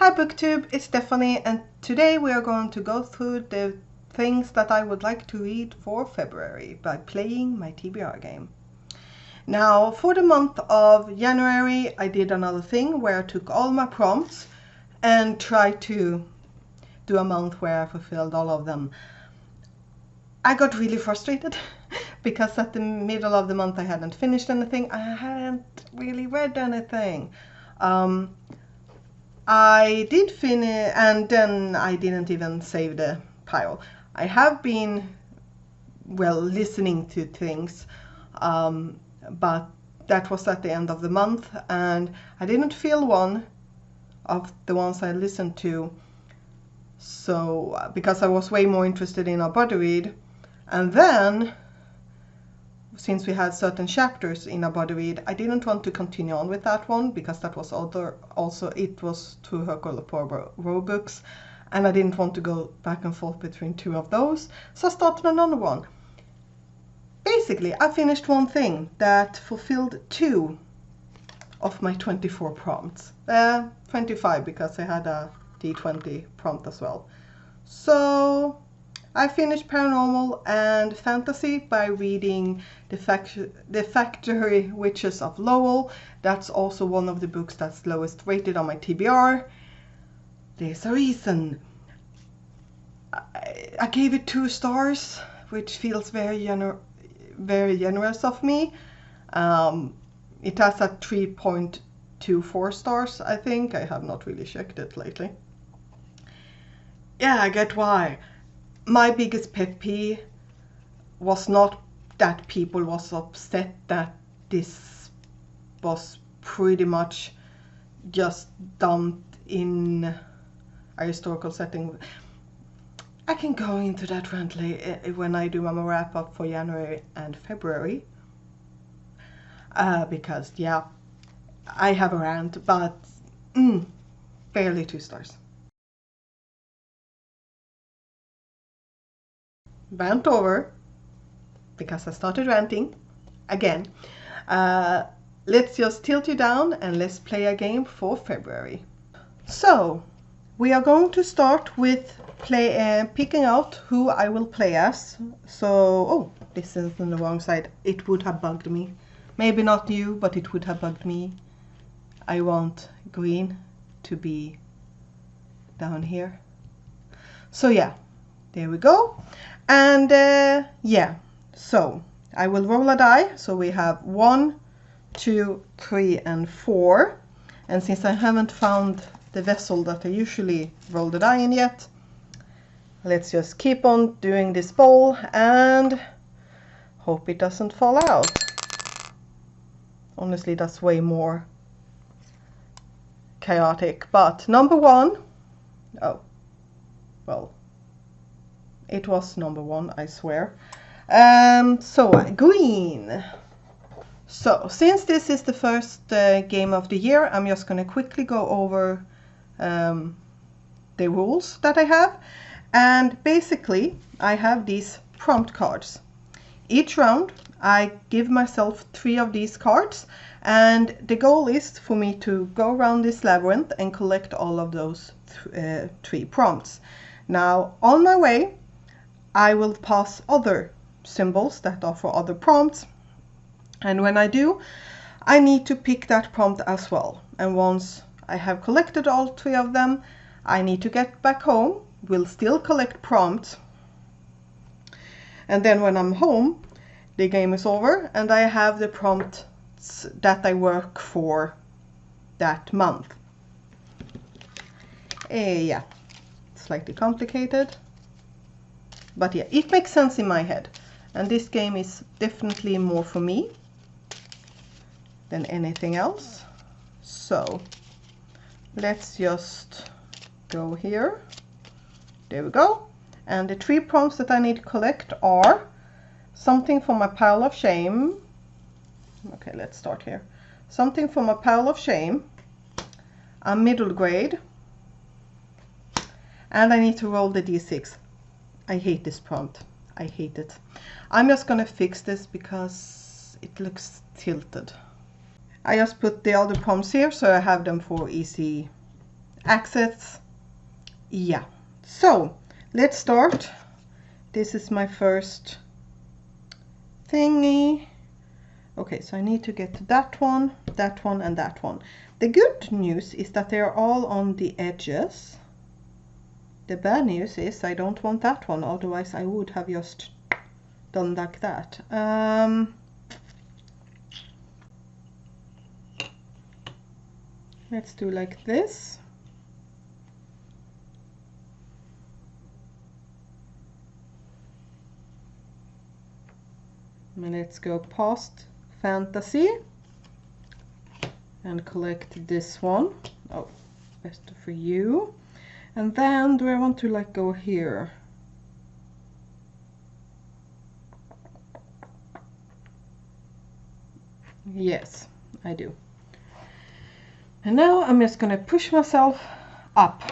Hi BookTube, it's Stephanie, and today we are going to go through the things that I would like to read for February by playing my TBR game. Now, for the month of January, I did another thing where I took all my prompts and tried to do a month where I fulfilled all of them. I got really frustrated because at the middle of the month I hadn't finished anything. I hadn't really read anything. I did finish, and then I didn't even save the pile. I have been, well, listening to things, but that was at the end of the month, and I didn't feel one of the ones I listened to, so because I was way more interested in a body read. And then, since we had certain chapters in a body read, I didn't want to continue on with that one because that was also it was two Hercule Poirot books, and I didn't want to go back and forth between two of those, so I started another one. Basically, I finished one thing that fulfilled 2 of my 24 prompts. 25 because I had a D20 prompt as well. So I finished Paranormal and Fantasy by reading The Factory Witches of Lowell. That's also one of the books that's lowest rated on my TBR. There's a reason. I gave it 2 stars, which feels very generous of me. It has a 3.24 stars, I think. I have not really checked it lately. Yeah, I get why. My biggest pet peeve was not that people was upset that this was pretty much just dumped in a historical setting. I can go into that rant when I do my wrap up for January and February. Because yeah, I have a rant, but barely 2 stars. Rant over, because I started ranting again. Let's just tilt you down and let's play a game for February. So we are going to start with picking out who I will play as. So, oh, this is on the wrong side. It would have bugged me. Maybe not you, but it would have bugged me. I want green to be down here. So yeah, there we go. And yeah, so I will roll a die. So we have 1, 2, 3, and 4. And since I haven't found the vessel that I usually roll the die in yet, let's just keep on doing this bowl and hope it doesn't fall out. Honestly, that's way more chaotic. But number 1, oh, well, it was number 1, I swear. So green. So since this is the first game of the year, I'm just going to quickly go over the rules that I have. And basically, I have these prompt cards. Each round, I give myself 3 of these cards, and the goal is for me to go around this labyrinth and collect all of those 3 prompts. Now, on my way, I will pass other symbols that are for other prompts, and when I do, I need to pick that prompt as well. And once I have collected all 3 of them, I need to get back home. We'll still collect prompts, and then when I'm home, the game is over and I have the prompts that I work for that month. Yeah, slightly complicated, but yeah, it makes sense in my head, and this game is definitely more for me than anything else. So let's just go here. There we go. And the 3 prompts that I need to collect are something for my pile of shame. Okay, let's start here. Something for my pile of shame, a middle grade, and I need to roll the d6. I hate this prompt. I hate it. I'm just gonna fix this because it looks tilted. I just put the other prompts here so I have them for easy accents. Yeah, so let's start. This is my first thingy. Okay, so I need to get that one, and that one. The good news is that they're all on the edges. The bad news is I don't want that one, otherwise I would have just done like that. Let's do like this. And let's go past fantasy and collect this one. Oh, best for you. And then do I want to like go here? Yes, I do. And now I'm just gonna push myself up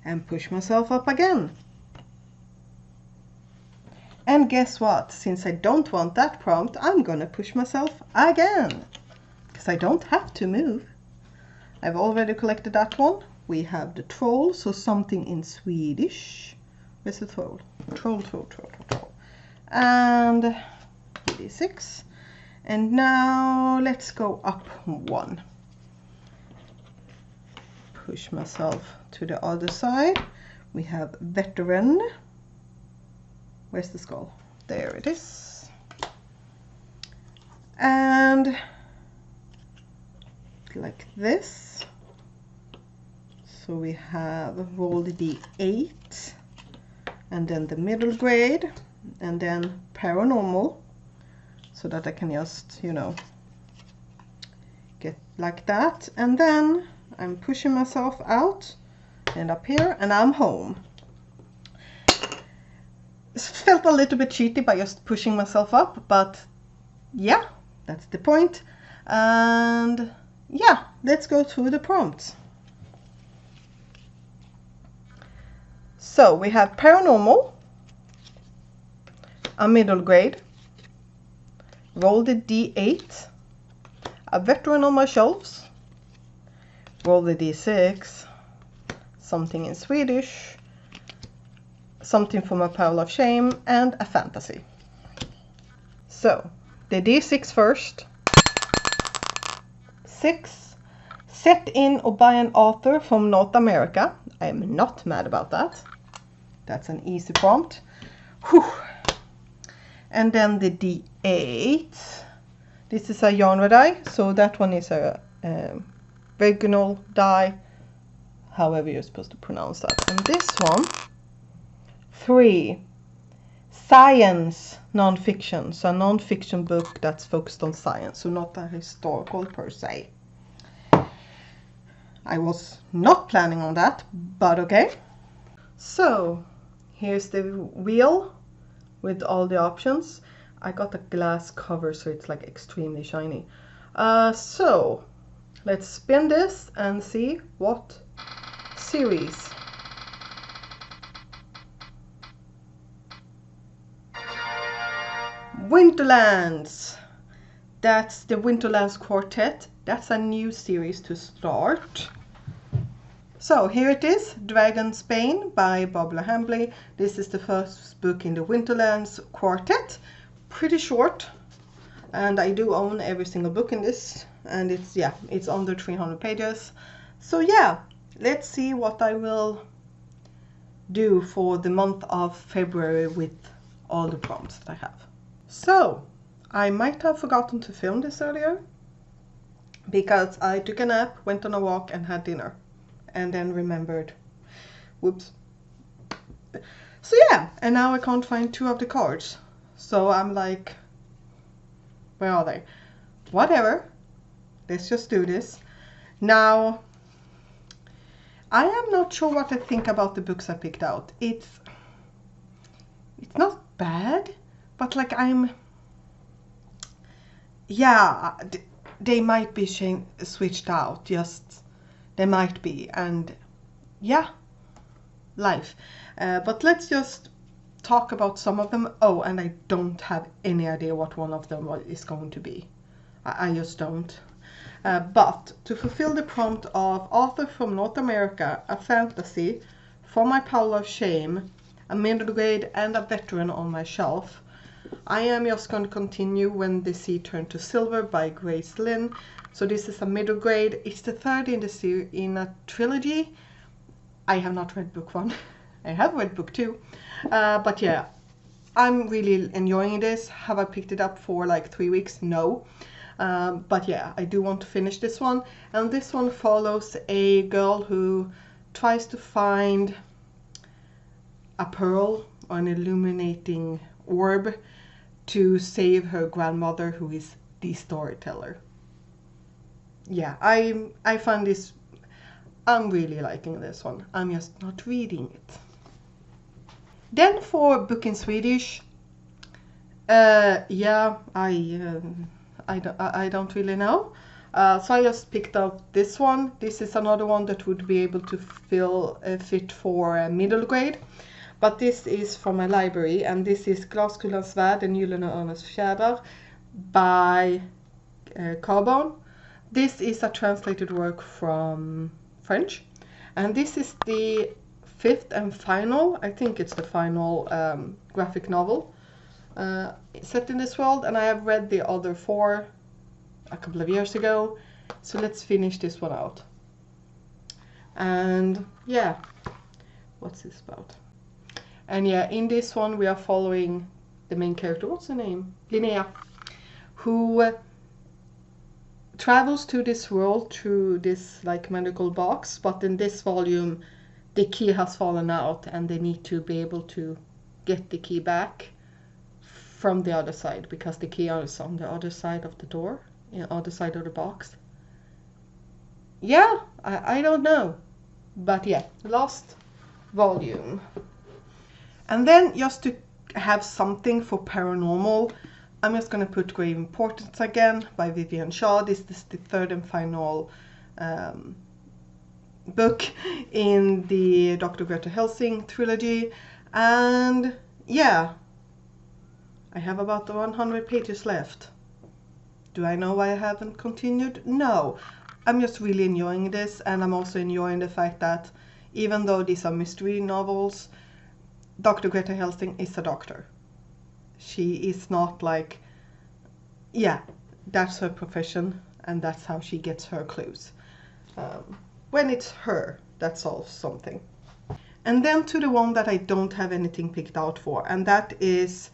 and push myself up again. And guess what? Since I don't want that prompt, I'm gonna push myself again because I don't have to move. I've already collected that one. We have the troll, so something in Swedish. Where's the troll? Troll. And d6. And now let's go up one. Push myself to the other side. We have veteran. Where's the skull? There it is. And like this. So we have roll the d8 and then the middle grade and then paranormal, so that I can just, you know, get like that. And then I'm pushing myself out and up here and I'm home. It felt a little bit cheaty by just pushing myself up, but yeah, that's the point. And yeah, let's go through the prompts. So we have paranormal, a middle grade, roll the d8, a veteran on my shelves, roll the d6, something in Swedish, something from a pile of shame, and a fantasy. So the d6 first. 6. Set in or by an author from North America. I am not mad about that. That's an easy prompt. Whew. And then the d8. This is a genre die, so that one is a regional die, however you're supposed to pronounce that. And this one, 3. Science non-fiction, so a non-fiction book that's focused on science, so not a historical per se. I was not planning on that, but okay. So here's the wheel with all the options. I got a glass cover, so it's like extremely shiny. So let's spin this and see what series. Winterlands. That's the Winterlands Quartet. That's a new series to start. So here it is, Dragon Spain by Barbara Hambly. This is the first book in the Winterlands Quartet. Pretty short, and I do own every single book in this, and it's under 300 pages. So yeah, let's see what I will do for the month of February with all the prompts that I have. So I might have forgotten to film this earlier because I took a nap, went on a walk and had dinner, and then remembered, whoops. So yeah, and now I can't find 2 of the cards. So I'm like, where are they? Whatever, let's just do this. Now, I am not sure what I think about the books I picked out. It's not bad, but like they might be switched out, just they might be, and yeah, life. But let's just talk about some of them. Oh, and I don't have any idea what one of them is going to be. I just don't. But to fulfill the prompt of author from North America, a fantasy, for my pile of shame, a middle grade and a veteran on my shelf, I am just going to continue When the Sea Turned to Silver by Grace Lynn. So this is a middle grade. It's the third in the in a trilogy. I have not read book 1. I have read book 2. But yeah, I'm really enjoying this. Have I picked it up for like 3 weeks? No. But yeah, I do want to finish this one. And this one follows a girl who tries to find a pearl or an illuminating orb to save her grandmother, who is the storyteller. Yeah, I find this, I'm really liking this one. I'm just not reading it. Then for book in Swedish, yeah, I don't really know. So I just picked up this one. This is another one that would be able to fit for a middle grade. But this is from my library, and this is Glaskulans värld, Den gyllene örnens fjädrar by Carbone. This is a translated work from French, and this is the 5th and final, I think it's the final graphic novel set in this world, and I have read the other 4 a couple of years ago, so let's finish this one out. And yeah, what's this about? And yeah, in this one we are following the main character, what's her name? Linnea, who travels to this world through this like magical box, but in this volume the key has fallen out and they need to be able to get the key back from the other side, because the key is on the other side of the door, on the other side of the box. Yeah, I don't know, but yeah, last volume. And then just to have something for paranormal, I'm just going to put Grave Importance again by Vivian Shaw. This is the 3rd and final book in the Dr. Greta Helsing trilogy. And yeah, I have about 100 pages left. Do I know why I haven't continued? No. I'm just really enjoying this, and I'm also enjoying the fact that even though these are mystery novels, Dr. Greta Helsing is a doctor. She is not like, yeah, that's her profession and that's how she gets her clues. When it's her that solves something. And then to the one that I don't have anything picked out for, and that is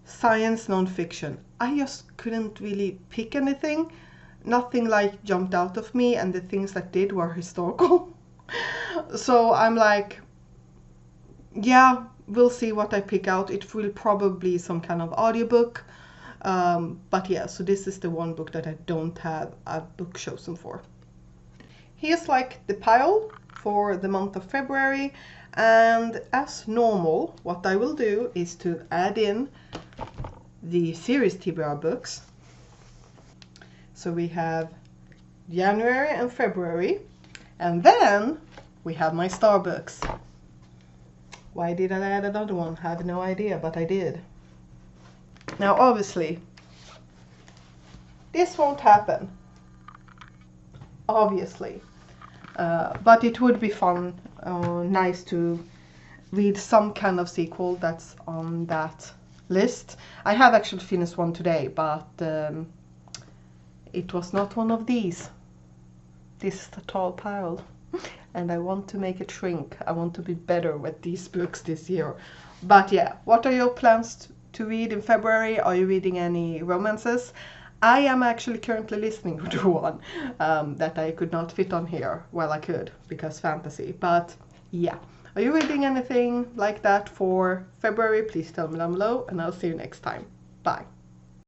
science non-fiction. I just couldn't really pick anything. Nothing like jumped out of me, and the things that did were historical. So I'm like, yeah, we'll see what I pick out. It will probably be some kind of audiobook. But yeah, so this is the one book that I don't have a book chosen for. Here's like the pile for the month of February. And as normal, what I will do is to add in the series TBR books. So we have January and February. And then we have my star books. Why did I add another one? I have no idea, but I did. Now obviously, this won't happen. Obviously. But it would be fun, nice to read some kind of sequel that's on that list. I have actually finished one today, but it was not one of these. This is the tall pile. And I want to make it shrink. I want to be better with these books this year. But yeah, what are your plans to read in February? Are you reading any romances? I am actually currently listening to one that I could not fit on here. Well, I could, because fantasy. But yeah, are you reading anything like that for February? Please tell me down below, and I'll see you next time. Bye.